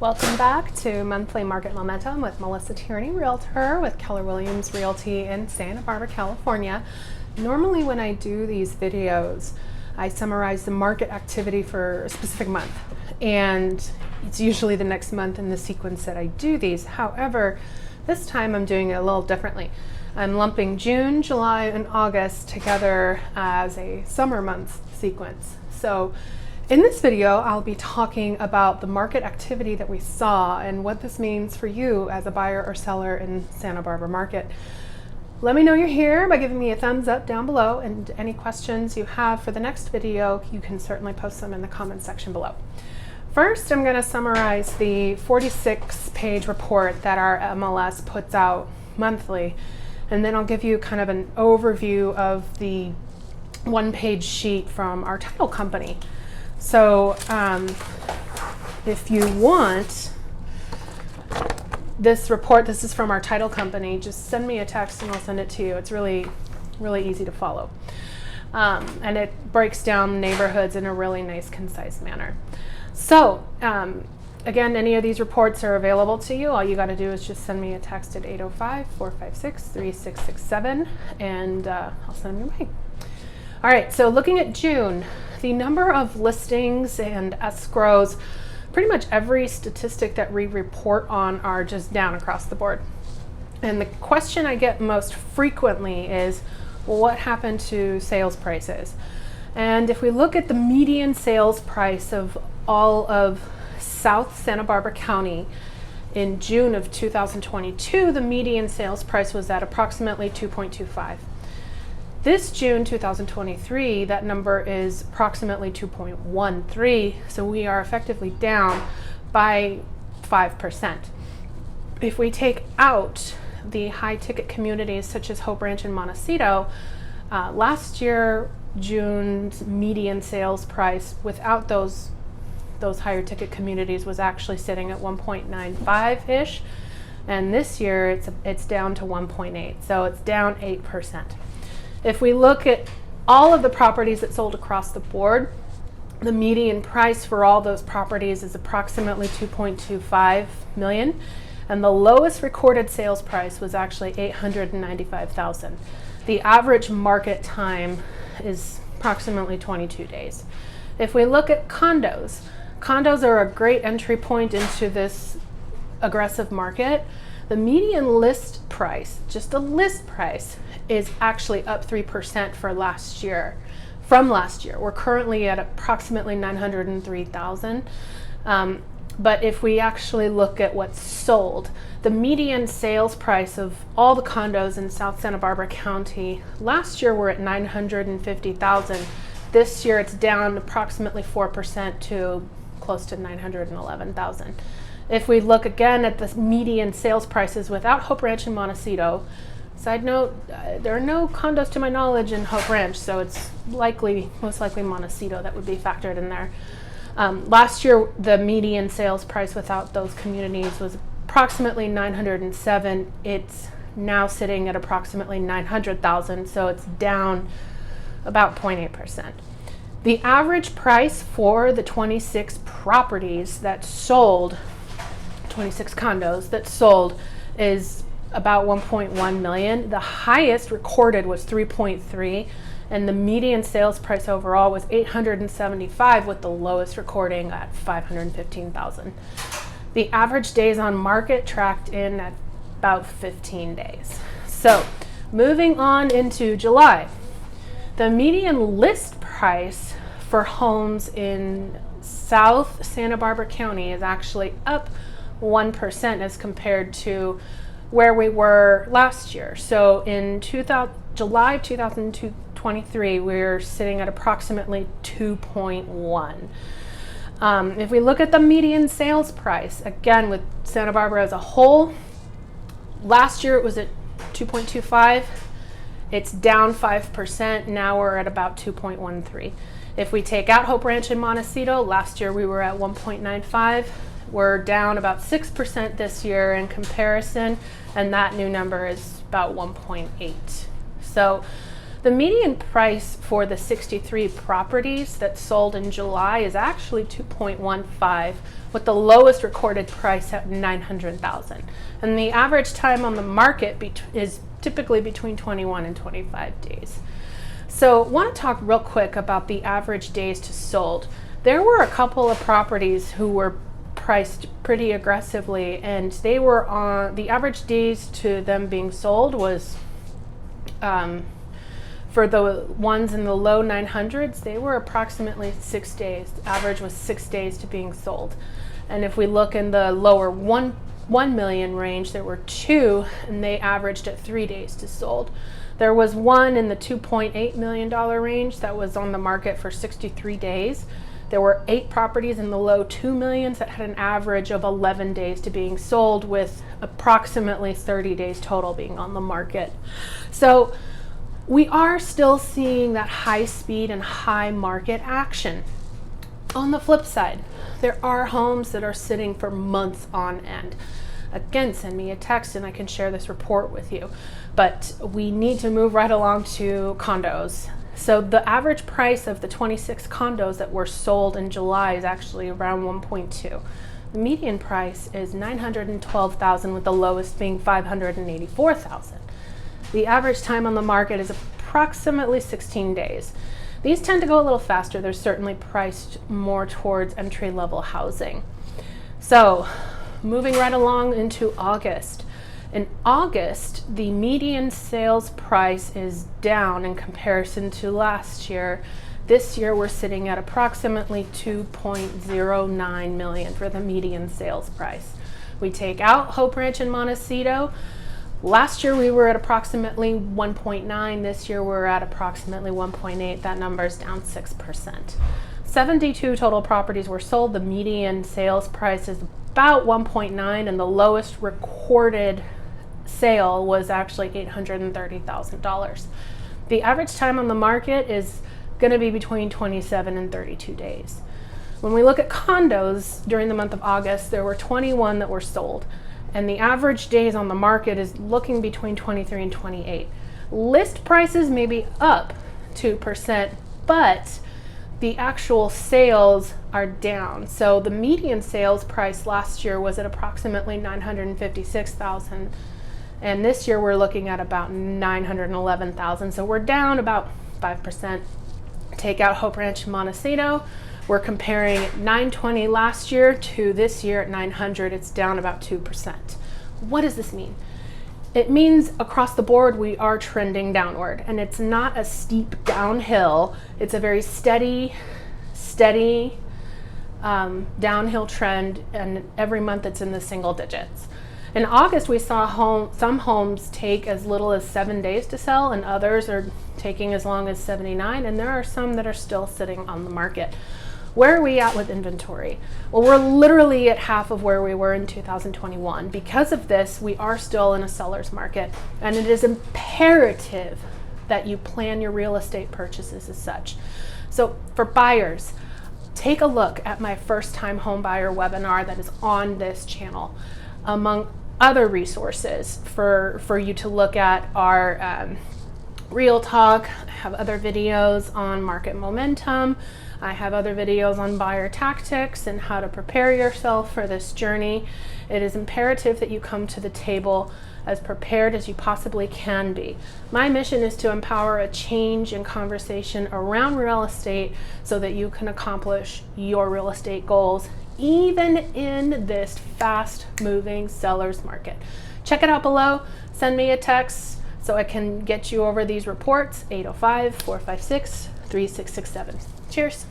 Welcome back to Monthly Market Momentum with Melissa Tierney, Realtor with Keller Williams Realty in Santa Barbara, California. Normally when I do these videos, I summarize the market activity for a specific month, and it's usually the next month in the sequence that I do these. However, this time I'm doing it a little differently. I'm lumping June, July, and August together as a summer months sequence. So in this video, I'll be talking about the market activity that we saw and what this means for you as a buyer or seller in Santa Barbara market. Let me know you're here by giving me a thumbs up down below, and any questions you have for the next video, you can certainly post them in the comment section below. First, I'm going to summarize the 46-page report that our MLS puts out monthly, and then I'll give you kind of an overview of the one-page sheet from our title company. So if you want this report, this is from our title company, just send me a text and I'll send it to you. It's really easy to follow. And it breaks down neighborhoods in a really nice, concise manner. So again, any of these reports are available to you. All you got to do is just send me a text at 805-456-3667 and I'll send them your way. All right, so looking at June, the number of listings and escrows, pretty much every statistic that we report on are just down across the board. And the question I get most frequently is, well, what happened to sales prices? And if we look at the median sales price of all of South Santa Barbara County in June of 2022, the median sales price was at approximately 2.25. This June 2023, that number is approximately 2.13, so we are effectively down by 5%. If we take out the high-ticket communities such as Hope Ranch and Montecito, last year June's median sales price without those higher-ticket communities was actually sitting at 1.95-ish, and this year it's down to 1.8, so it's down 8%. If we look at all of the properties that sold across the board, the median price for all those properties is approximately $2.25 million, and the lowest recorded sales price was actually $895,000. The average market time is approximately 22 days. If we look at condos are a great entry point into this aggressive market. The median list price, just a list price, is actually up 3% from last year. We're currently at approximately $903,000. But if we actually look at what's sold, the median sales price of all the condos in South Santa Barbara County last year were at $950,000. This year it's down approximately 4% to close to $911,000. If we look again at the median sales prices without Hope Ranch and Montecito, side note, there are no condos to my knowledge in Hope Ranch, so it's most likely Montecito that would be factored in there. Last year, the median sales price without those communities was approximately $907,000. It's now sitting at approximately $900,000, so it's down about 0.8%. The average price for the 26 properties that sold, 26 condos that sold, is about 1.1 million. The highest recorded was 3.3, and the median sales price overall was 875, with the lowest recording at 515,000. The average days on market tracked in at about 15 days. So moving on into July, the median list price for homes in South Santa Barbara County is actually up 1% as compared to where we were last year. So in July of 2023, we're sitting at approximately 2.1. If we look at the median sales price, again with Santa Barbara as a whole, last year it was at 2.25. It's down 5%. Now we're at about 2.13. If we take out Hope Ranch and Montecito, last year we were at 1.95. We're down about 6% this year in comparison, and that new number is about 1.8. So The median price for the 63 properties that sold in July is actually 2.15, with the lowest recorded price at 900,000. And the average time on the market is typically between 21 and 25 days. So I want to talk real quick about the average days to sold. There were a couple of properties who were priced pretty aggressively, and they were on the average days to them being sold was for the ones in the low 900s, they were approximately 6 days. The average was 6 days to being sold. And if we look in the lower 1 million range, there were 2, and they averaged at 3 days to sold. There was one in the $2.8 million range that was on the market for 63 days. There were 8 properties in the low 2 millions that had an average of 11 days to being sold, with approximately 30 days total being on the market. So we are still seeing that high speed and high market action. On the flip side, there are homes that are sitting for months on end. Again, send me a text and I can share this report with you. But we need to move right along to condos. So the average price of the 26 condos that were sold in July is actually around 1.2. The median price is $912,000, with the lowest being $584,000. The average time on the market is approximately 16 days. These tend to go a little faster. They're certainly priced more towards entry-level housing. So moving right along into August. In August, the median sales price is down in comparison to last year. This year we're sitting at approximately 2.09 million for the median sales price. We take out Hope Ranch and Montecito. Last year we were at approximately 1.9. This year we're at approximately 1.8. That number is down 6%. 72 total properties were sold. The median sales price is about 1.9, and the lowest recorded sale was actually $830,000. The average time on the market is going to be between 27 and 32 days. When we look at condos during the month of August, there were 21 that were sold, and the average days on the market is looking between 23 and 28. List prices may be up 2%, but the actual sales are down. So the median sales price last year was at approximately $956,000, and this year we're looking at about $911,000. So we're down about 5%. Take out Hope Ranch and Montecito. We're comparing $920 last year to this year at $900. It's down about 2%. What does this mean? It means across the board we are trending downward, and it's not a steep downhill. It's a very steady downhill trend, and every month it's in the single digits. In August, we saw some homes take as little as 7 days to sell, and others are taking as long as 79, and there are some that are still sitting on the market. Where are we at with inventory? Well, we're literally at half of where we were in 2021. Because of this, we are still in a seller's market, and it is imperative that you plan your real estate purchases as such. So for buyers, take a look at my first time home buyer webinar that is on this channel. Among other resources for you to look at are Real Talk. I have other videos on market momentum. I have other videos on buyer tactics and how to prepare yourself for this journey. It is imperative that you come to the table as prepared as you possibly can be. My mission is to empower a change in conversation around real estate so that you can accomplish your real estate goals, even in this fast-moving seller's market. Check it out below. Send me a text so I can get you over these reports, 805-456-3667. Cheers.